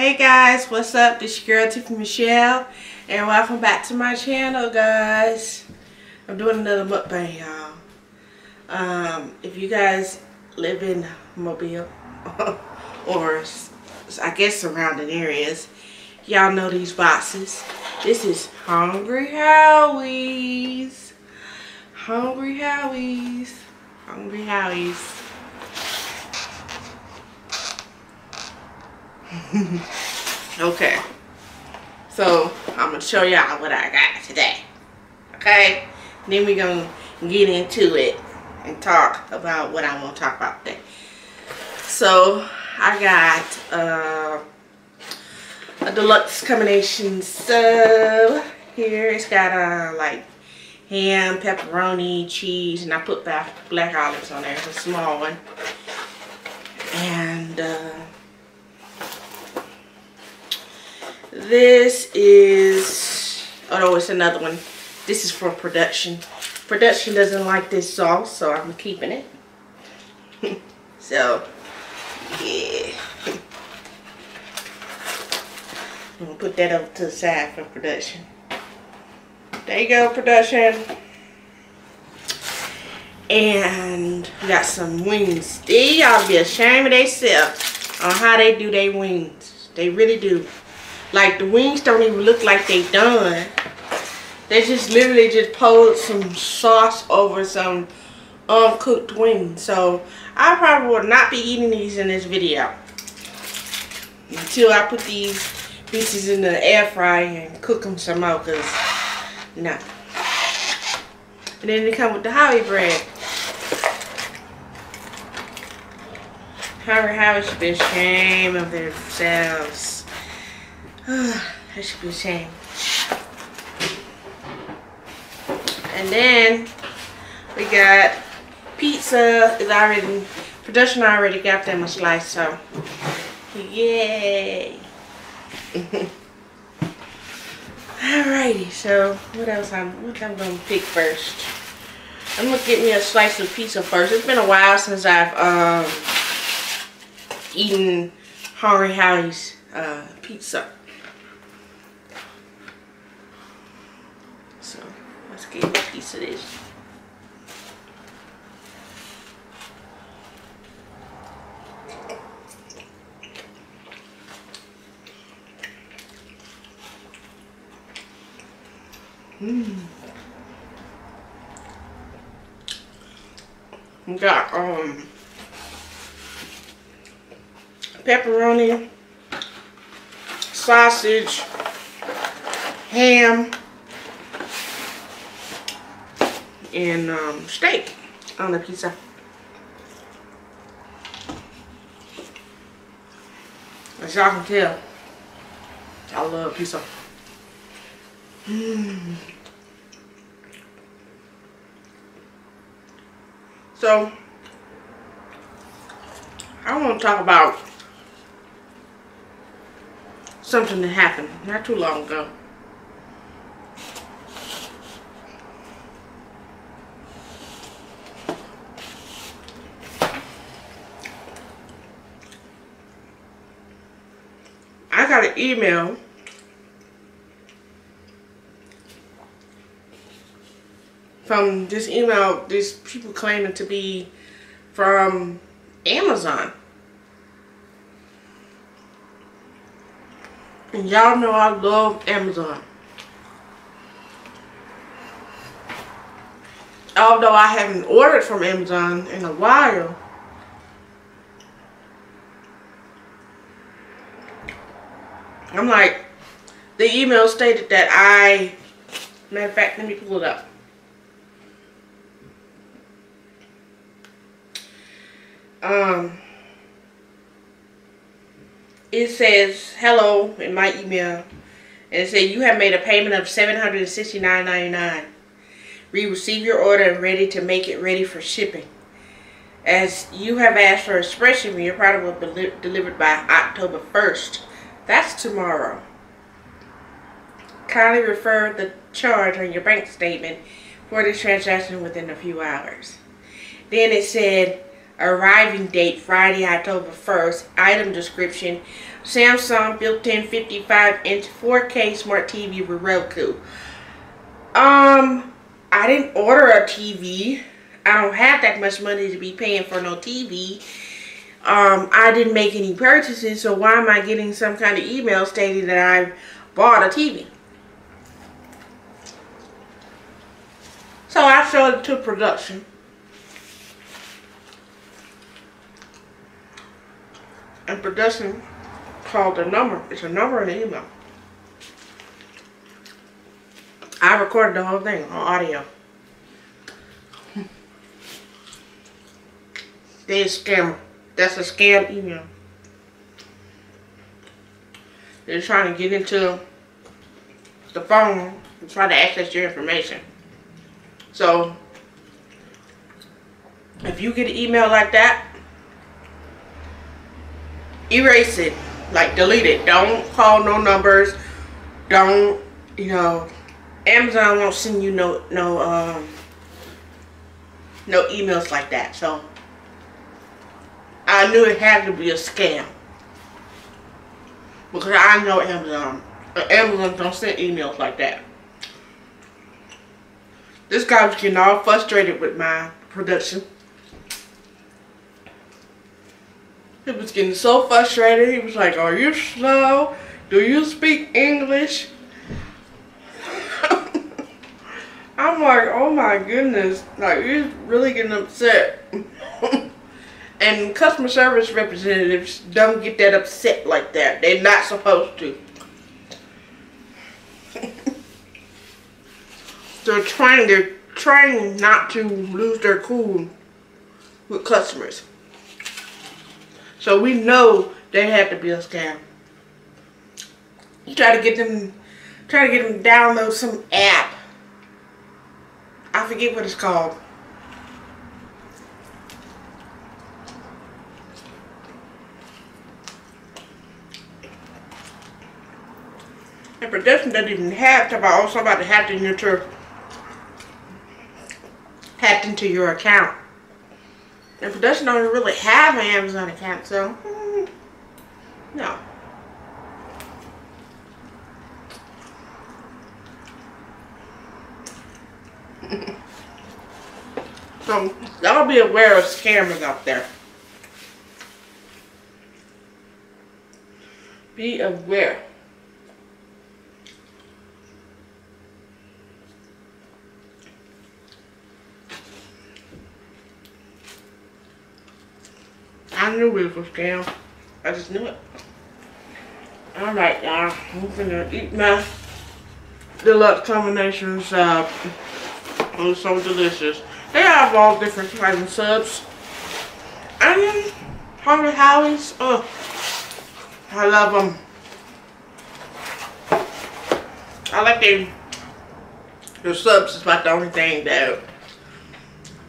Hey guys, what's up? This your girl Tiffany Michelle, and welcome back to my channel, guys. I'm doing another mukbang, y'all. If you guys live in Mobile or I guess surrounding areas, y'all know these boxes. This is Hungry Howie's. Hungry Howie's. Hungry Howie's. Okay, so I'm gonna show y'all what I got today. Okay, then we're gonna get into it and talk about what I want to talk about today. So I got a deluxe combination sub here. It's got like ham, pepperoni, cheese, and I put black olives on there. It's a small one. And this is, oh no, it's another one. This is for production. Production doesn't like this sauce, so I'm keeping it. So, yeah. I'm gonna put that over to the side for production. There you go, production. And we got some wings. They ought to be ashamed of themselves on how they do their wings. They really do. Like, the wings don't even look like they done. They just literally just poured some sauce over some uncooked wings. So I probably will not be eating these in this video until I put these pieces in the air fryer and cook them some more. Cause no. And then they come with the Howie bread. Howie should be ashamed of themselves. That should be a shame. And then we got pizza. Is already production. Already got them a slice, so yay! Alrighty. So what else? I'm gonna pick first. I'm gonna get me a slice of pizza first. It's been a while since I've eaten Hungry Howie's pizza. So let's get a piece of this. We got pepperoni, sausage, ham, and steak on the pizza. As y'all can tell, I love pizza. So I want to talk about something that happened not too long ago. I got an email from this email, these people claiming to be from Amazon. And y'all know I love Amazon. Although I haven't ordered from Amazon in a while, I'm like, the email stated that matter of fact, let me pull it up. It says hello in my email, and it said you have made a payment of $769.99. We receive your order and ready to make it ready for shipping. As you have asked for express shipping, your product will be delivered by October 1st. That's tomorrow. Kindly refer the charge on your bank statement for this transaction within a few hours. Then it said arriving date Friday, October 1st. Item description: Samsung built-in 55-inch 4K smart TV with Roku. I didn't order a TV. I don't have that much money to be paying for no TV. I didn't make any purchases, so why am I getting some kind of email stating that I bought a TV? So I showed it to production. And production called the number. It's a number in the email. I recorded the whole thing on audio. They a scammer. That's a scam email. They're trying to get into the phone and try to access your information. So, if you get an email like that, erase it. Like, delete it. Don't call no numbers. Don't, you know, Amazon won't send you no emails like that. So, I knew it had to be a scam. Because I know Amazon. Amazon don't send emails like that. This guy was getting all frustrated with my production. He was getting so frustrated. He was like, "Are you slow? Do you speak English?" I'm like, oh my goodness. Like, he's really getting upset. And customer service representatives don't get that upset like that. They're not supposed to. They're trying not to lose their cool with customers. So we know they had to be a scam. You try to get them to download some app. I forget what it's called. And production doesn't even have to about somebody hacked into your account. And production don't really have an Amazon account, so no. So y'all be aware of scammers out there. Be aware. I knew it was a scam. I just knew it. Alright, y'all. I'm gonna eat my deluxe combinations. It's so delicious. They have all different kinds of subs. And Howie's. Oh, I love them. I like their subs. Is about the only thing that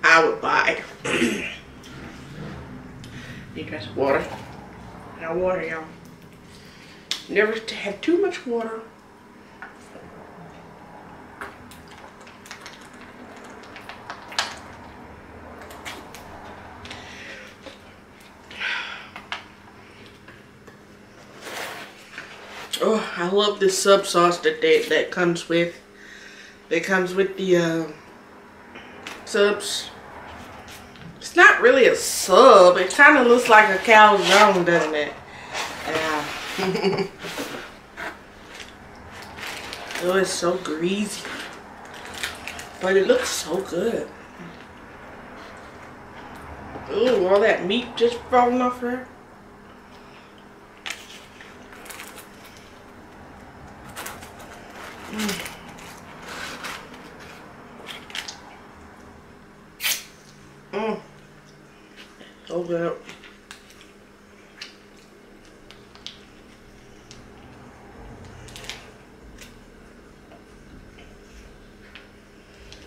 I would buy. Need drink some water. Now water, y'all. Never have too much water. Oh, I love this sub sauce that comes with. It comes with the subs. It's not really a sub. It kind of looks like a calzone, doesn't it? Yeah. Oh, it's so greasy. But it looks so good. Ooh, all that meat just falling off her. So good.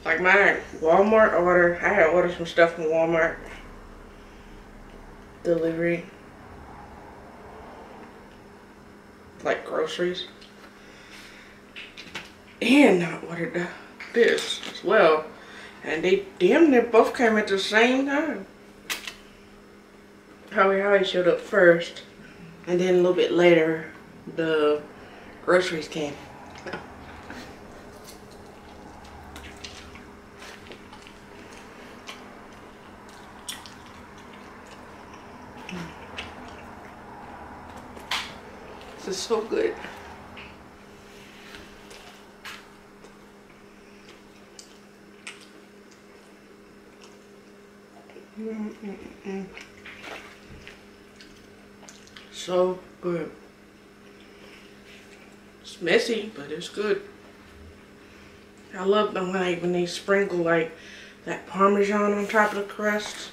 Like my Walmart order, I had ordered some stuff from Walmart. Delivery. Like groceries. And I ordered this as well. And they damn near both came at the same time. Howie showed up first. And then a little bit later, the groceries came. This is so good. So good. It's messy, but it's good. I love them when they sprinkle like that Parmesan on top of the crust.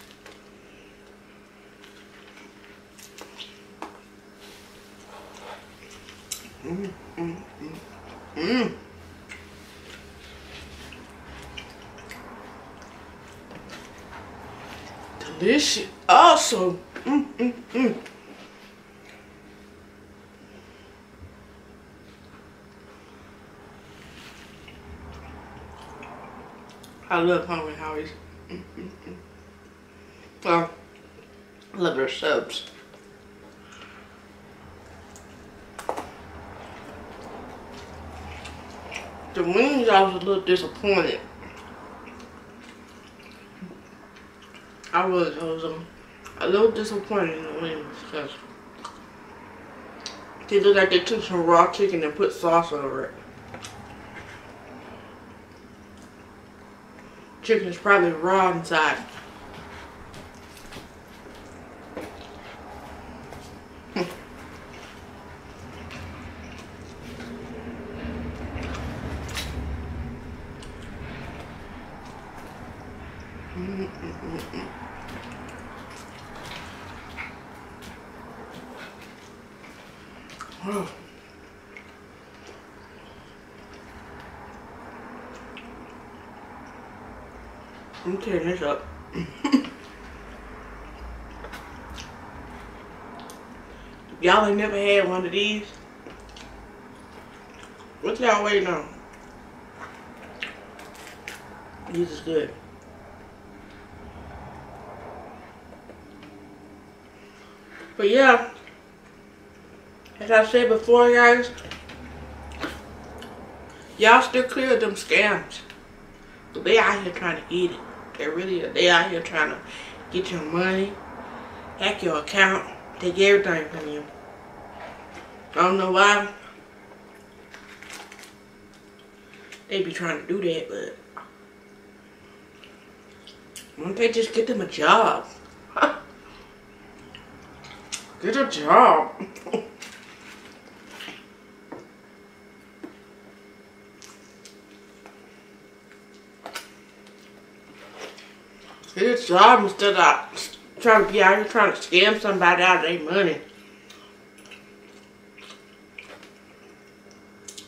Delicious. Also, I love Howie's. Well, I love their subs. The wings, I was a little disappointed. I was a little disappointed in the wings because they look like they took some raw chicken and put sauce over it. Chicken is probably raw inside. Oh. I'm tearing this up. Y'all ain't never had one of these. What y'all waiting on? These is good. But yeah, as I said before, guys, y'all still clear of them scams. So they out here trying to eat it. They really are. They out here trying to get your money, hack your account, take everything from you. I don't know why they be trying to do that, but why don't they just get them a job? Get a job. Get a job instead of trying to be out here trying to scam somebody out of their money.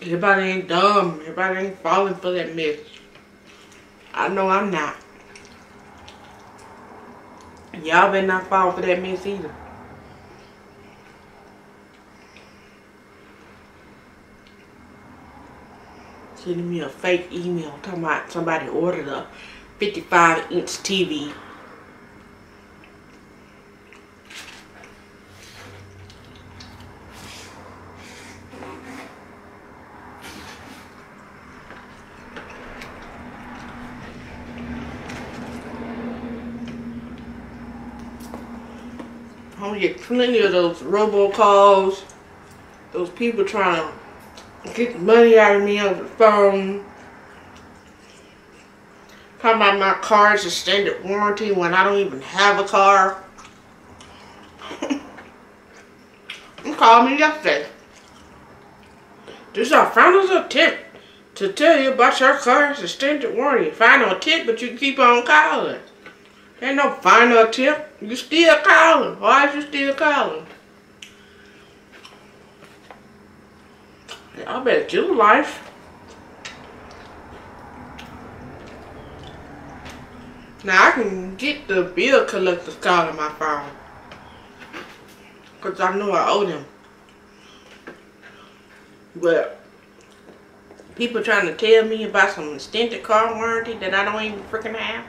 Everybody ain't dumb. Everybody ain't falling for that mess. I know I'm not. Y'all better not fall for that mess either. Sending me a fake email talking about somebody ordered a 55-inch TV. I'm gonna get plenty of those robocalls. Those people trying to get money out of me over the phone. Talking about my car's extended warranty when I don't even have a car. You called me yesterday. This is our final tip to tell you about your car's extended warranty. Final tip, but you keep on calling. Ain't no final tip. You still calling. Why is you still calling? I better get a life. Now I can get the bill collector's call on my phone. Because I know I owe them. But people trying to tell me about some extended car warranty that I don't even freaking have.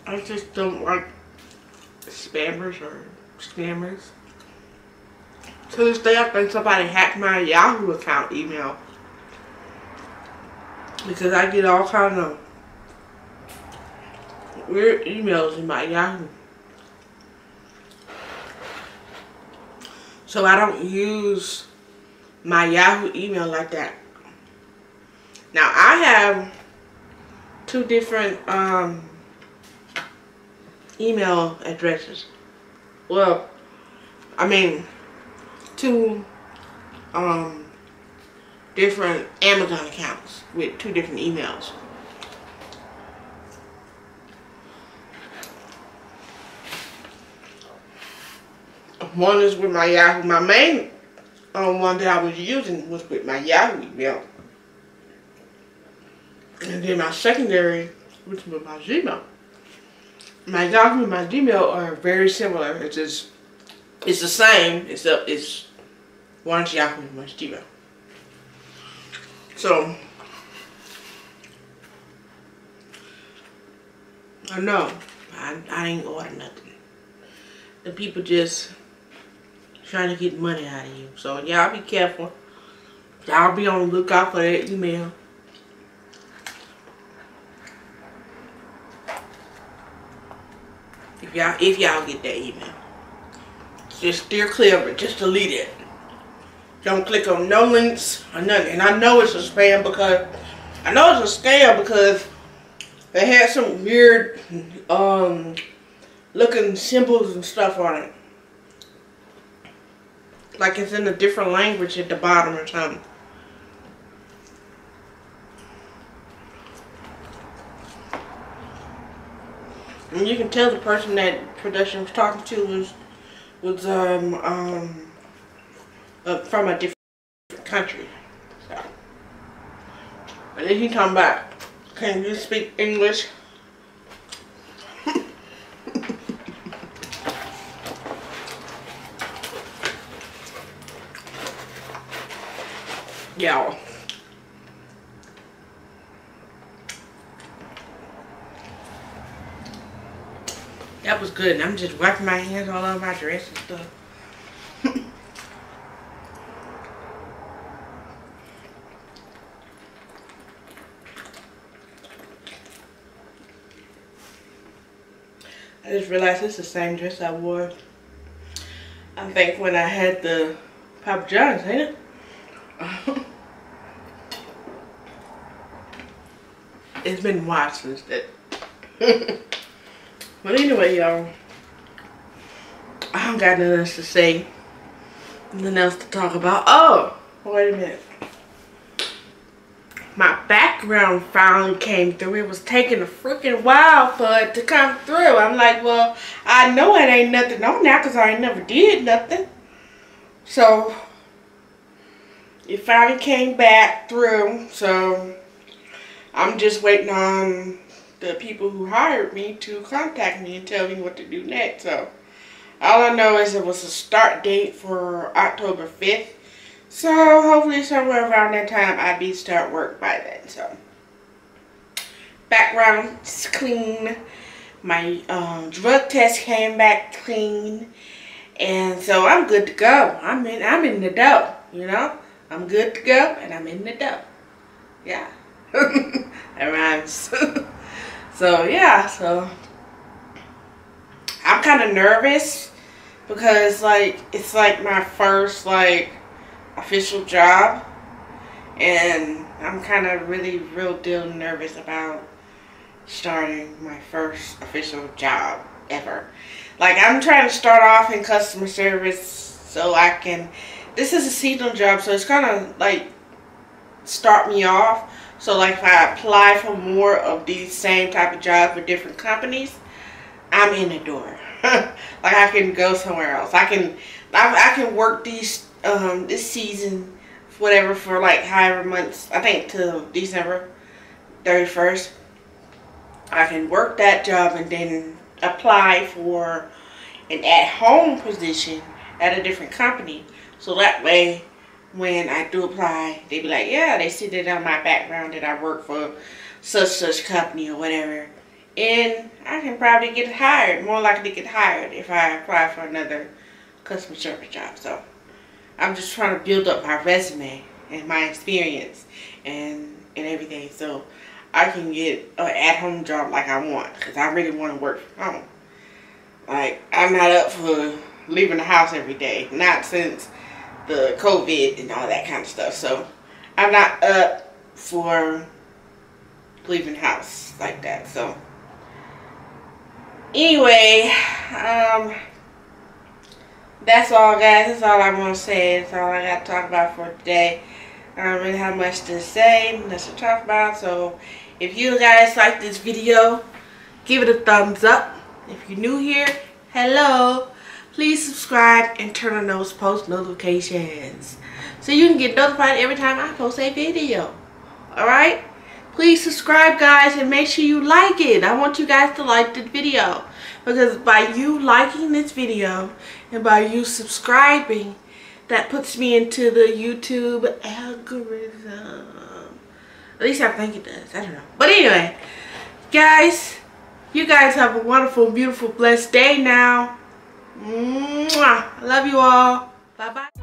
I just don't like spammers or scammers. To this day, I think somebody hacked my Yahoo account email. Because I get all kinds of weird emails in my Yahoo. So I don't use my Yahoo email like that. Now I have two different email addresses. Well, I mean two different Amazon accounts with two different emails. One is with my Yahoo. My main one that I was using was with my Yahoo email. And then my secondary was with my Gmail. My Yahoo and my Gmail are very similar. It's the same, except it's one's Yahoo and one's Gmail. So I know I ain't ordered nothing. The people just trying to get money out of you. So y'all be careful. Y'all be on the lookout for that email. If y'all get that email, just steer clear of it. Just delete it. Don't click on no links or nothing. And I know it's a spam because they had some weird looking symbols and stuff on it. Like it's in a different language at the bottom or something. And you can tell the person that production was talking to was from a different country. So, and then he come back. Can you speak English? Y'all. That was good. And I'm just wiping my hands all over my dress and stuff. I just realized it's the same dress I wore, I think, when I had the Papa John's, ain't it? It's been a while since that. But anyway, y'all, I don't got nothing else to say. Nothing else to talk about. Oh, wait a minute. My background finally came through. It was taking a freaking while for it to come through. I'm like, well, I know it ain't nothing on now because I ain't never did nothing. So, it finally came back through. So, I'm just waiting on the people who hired me to contact me and tell me what to do next. So, all I know is it was a start date for October 5th. So, hopefully somewhere around that time I'd be start work by then. So, background's clean. My drug test came back clean. And so I'm good to go. I'm in the dough, you know? I'm good to go and I'm in the dough. Yeah. That rhymes. So yeah, so I'm kind of nervous because it's like my first official job, and I'm kind of really real deal nervous about starting my first official job ever. Like, I'm trying to start off in customer service so I can, this is a seasonal job, so it's gonna start me off. So if I apply for more of these same type of jobs with different companies, I'm in the door. I can go somewhere else. I can work these this season, whatever, for however months. I think till December 31st. I can work that job and then apply for an at-home position at a different company. So that way, when I do apply, they be like, yeah, they see that on my background that I work for such company or whatever, And I can probably get hired, more likely to get hired if I apply for another customer service job. So I'm just trying to build up my resume and my experience and everything, so I can get an at-home job like I want, because I really want to work from home. Like, I'm not up for leaving the house every day, not since the COVID and all that kind of stuff. So I'm not up for leaving the house like that. So anyway, that's all, guys. That's all I want to say. That's all I got to talk about for today. I don't really have much to say, much to talk about. So if you guys like this video, give it a thumbs up. If you're new here, hello. Please subscribe and turn on those post notifications so you can get notified every time I post a video. Alright? Please subscribe, guys, and make sure you like it. I want you guys to like this video, because by you liking this video and by you subscribing, that puts me into the YouTube algorithm. At least I think it does. I don't know. But anyway, guys, you guys have a wonderful, beautiful, blessed day now. Mwah. I love you all. Bye-bye.